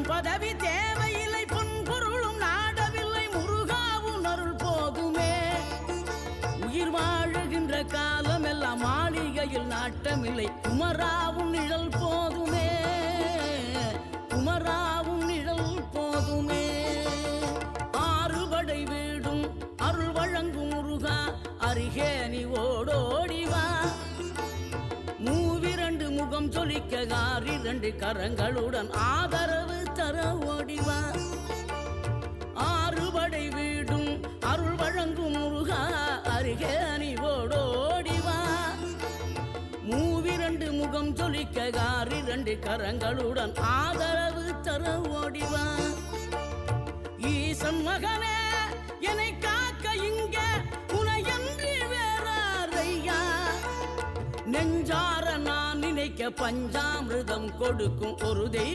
பதவி தேவையில்லை பொன்பொருளும் நாடவில்லை முருகாவும் அருள் போதுமே உயிர் வாழுகின்ற காலம் எல்லாம் மாளிகையில் நாட்டமில்லை குமராவும் நிழல் போதுமே குமராவும் நிழல் போதுமே ஆறுபடை வீடும் அருள் வழங்கும் முருகா அருகே நீ ஓடோடிவா மூவிரண்டு முகம் சொலிக்க ஆறிரண்டு கரங்களுடன் ஆதரவு தர ஓடிவா ஆறுபடை வீடும் அருள் வழங்கும் முருகா அருகே நீ ஓடோடிவா மூவிரண்டு முகம் சொலிக்க ஆறிரண்டு கரங்களுடன் ஆதரவு தர ஓடிவா ஈசன் மகனே என்னை காக்க இங்க உனையன்றி வேறாரையா நெஞ்சார நான் நினைக்க பஞ்சாமிர்தம் கொடுக்கும் ஒரு தெய்வம்